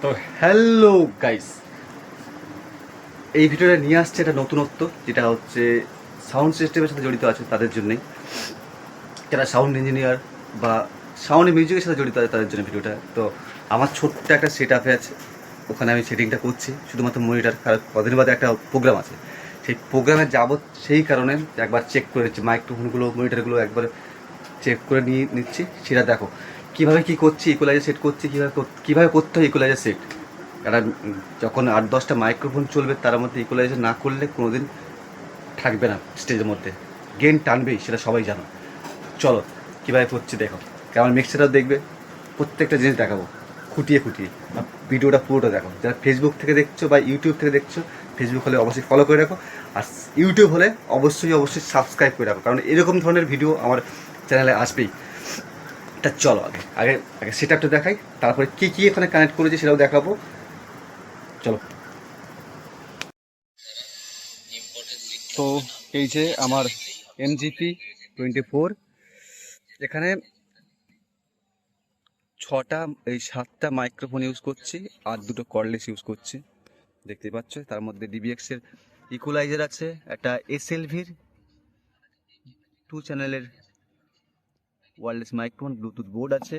তো hello guys, এই ভিডিওটা নিয়ে আসছে একটা নতুনত্ব, যেটা হচ্ছে সাউন্ড সিস্টেমের সাথে জড়িত আছে তাদের জন্যই, যারা সাউন্ড ইঞ্জিনিয়ার বা সাউন্ড মিউজিকের সাথে জড়িত আছে তাদের জন্য ভিডিওটা। তো আমার ছোট্ট একটা সেট আপে আছে, ওখানে আমি সেটিংটা করছি শুধুমাত্র মনিটর। কারণ কদিন বাদে একটা প্রোগ্রাম আছে, সেই প্রোগ্রামে যাবো, সেই কারণে একবার চেক করে নিচ্ছি মাইক্রোফোনগুলো, মনিটরগুলো একবার চেক করে নিয়ে নিচ্ছি। সেটা দেখো কীভাবে কী করছি, ইকুয়ালাইজার সেট করছি, কীভাবে করতে হয় ইকুয়ালাইজার সেট। কারণ যখন 8-10টা মাইক্রোফোন চলবে, তার মধ্যে ইকুয়ালাইজার না করলে কোনো দিন থাকবে না স্টেজের মধ্যে, গেন টানবেই, সেটা সবাই জানো। চলো কীভাবে করছি দেখো, কেমন মিক্সারটাও দেখবে, প্রত্যেকটা জিনিস দেখাবো খুঁটিয়ে খুঁটিয়ে। আর ভিডিওটা পুরোটা দেখো। যারা ফেসবুক থেকে দেখছো বা ইউটিউব থেকে দেখছো, ফেসবুক হলে অবশ্যই ফলো করে রাখো, আর ইউটিউব হলে অবশ্যই সাবস্ক্রাইব করে রাখো, কারণ এরকম ধরনের ভিডিও আমার চ্যানেলে আসবেই। তা চলো আগে আগে আগে সেট আপটা দেখাই, তারপরে কী কী এখানে কানেক্ট করেছি সেটাও দেখাবো। চলো। তো এই যে আমার MGP-24, এখানে 7টা মাইক্রোফোন ইউজ করছি আর 2টো কর্ডলেস ইউজ করছি, দেখতেই পাচ্ছ। তার মধ্যে DBX-এর ইকুয়ালাইজার আছে, একটা SLV-র 2 চ্যানেলের ওয়্যারলেস মাইক্রোফোন, ব্লুটুথ বোর্ড আছে,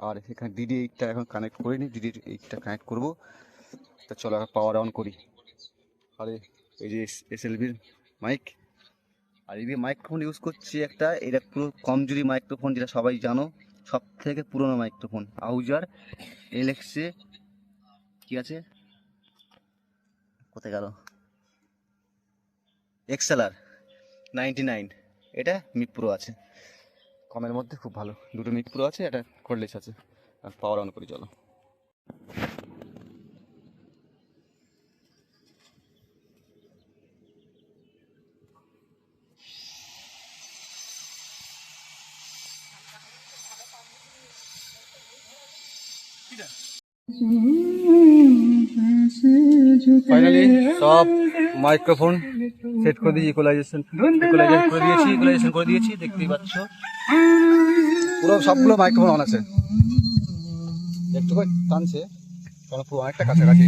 আর এখানে DD8টা এখন কানেক্ট করিনি, DD8টা কানেক্ট করবো। তা চলো পাওয়ার অন করি। আর এই যে SLV-র মাইক, আর এই মাইক্রোফোন ইউজ করছি একটা, এটা পুরো কমজোরি মাইক্রোফোন, যেটা সবাই জানো, সব থেকে পুরোনো মাইক্রোফোন, আউজার LX-এ কি আছে, কোথায় গেল, XLR 99, এটা মিড প্রো আছে, কমের মধ্যে খুব ভালো। 2টো মিড প্রো আছে, একটা কর্ডলেস আছে। আর পাওয়ার অন করি চলো। ফাইনালি সব মাইক্রোফোন সেট করে দিয়েছি, ইকুয়ালাইজেশন করে দিয়েছি, দেখতেই পাচ্ছ পুরো সবগুলো মাইক্রোফোন অন আছে। একটু করে টানছে কারণ পুরো অনেকটা কাছাকাছি।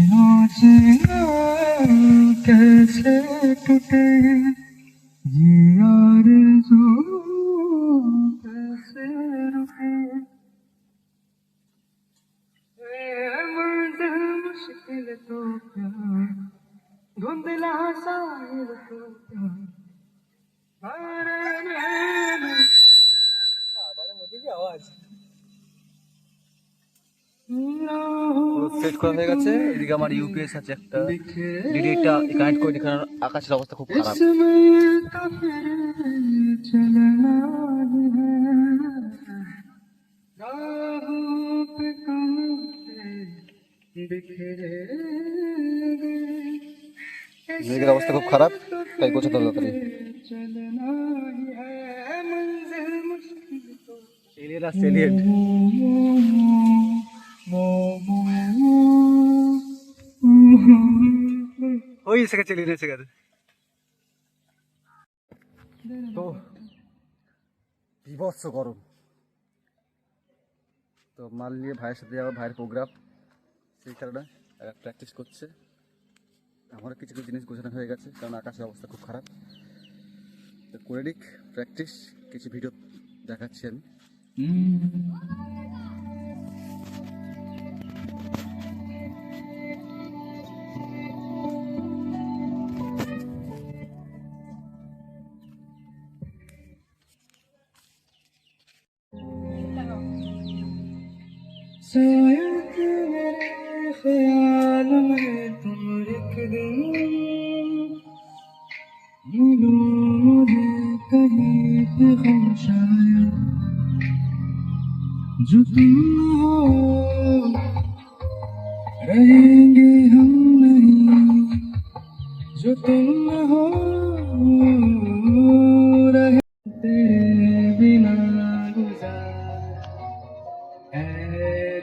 সেট করা হয়ে গেছে। এদিকে আমার ইউপিএস আছে একটা, DD8টা কানেক্ট করে, কারণ আকাশের অবস্থা খুব খারাপ। মেঘের অবস্থা খুব খারাপ, তাই গোছাতে হবে তাড়াতাড়ি। এলিয়েন আসছে, এলিয়েন। ওই এসে গেছে, এলিয়েন এসে গেছে। তো বিভৎস গরম, তো মাল নিয়ে ভাইয়ের সাথে যাবো, ভাইয়ের প্রোগ্রাম, সেই কারণে প্র্যাকটিস করছে। আমারও কিছু কিছু জিনিস গোছানো হয়ে গেছে, কারণ আকাশের অবস্থা খুব খারাপ। তো করে নিক প্র্যাকটিস, কিছু ভিডিও দেখাচ্ছি আমি। ख्याल में तुम एक दिन मिलो मुझे कहीं पे हम शायद, जो तुम हो रहेंगे हम नहीं, जो तुम हो रहे तेरे बिना गुजार है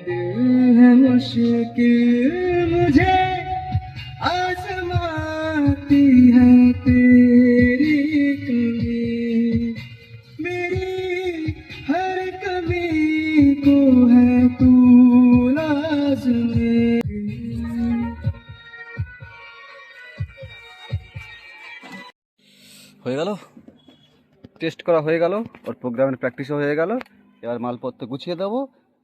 दिल है मुश्किल मुझे आजमाती है तेरी कमी, मेरी हर कमी को है तू लाज़मी। হয়ে গেল, টেস্ট করা হয়ে গেল, ওর প্রোগ্রামের প্র্যাকটিসও হয়ে গেল। এবার মালপত্র গুছিয়ে দেবো,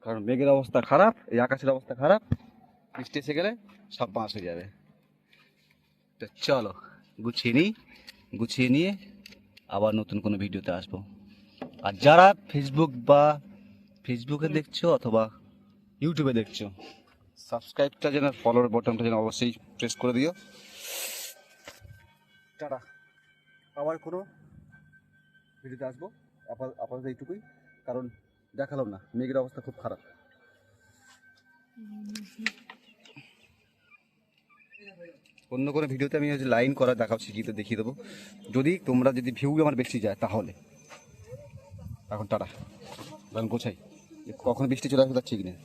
কারণ মেঘের অবস্থা খারাপ, এই আকাশের অবস্থা খারাপ, বৃষ্টি এসে গেলে সব বাঁশ হয়ে যাবে। তো চলো গুছিয়ে নিই, গুছিয়ে নিয়ে আবার নতুন কোনো ভিডিওতে আসবো। আর যারা ফেসবুকে দেখছো অথবা ইউটিউবে দেখছো, সাবস্ক্রাইবটা যেন, ফলোর বটনটা যেন অবশ্যই প্রেস করে দিও। টাটা, আবার কোনো ভিডিওতে আসবো। আপাতত এইটুকুই, কারণ দেখালাম না, মেঘের অবস্থা খুব খারাপ। অন্য কোনো ভিডিওতে আমি হচ্ছে লাইন করা দেখাও শিখিয়ে দেখিয়ে দেবো, তোমরা যদি ভিউ আমার বেশি যায় তাহলে। এখন টাটা, কারণ গোছাই, কখন বৃষ্টি চলে আসবে তার ঠিক নেই।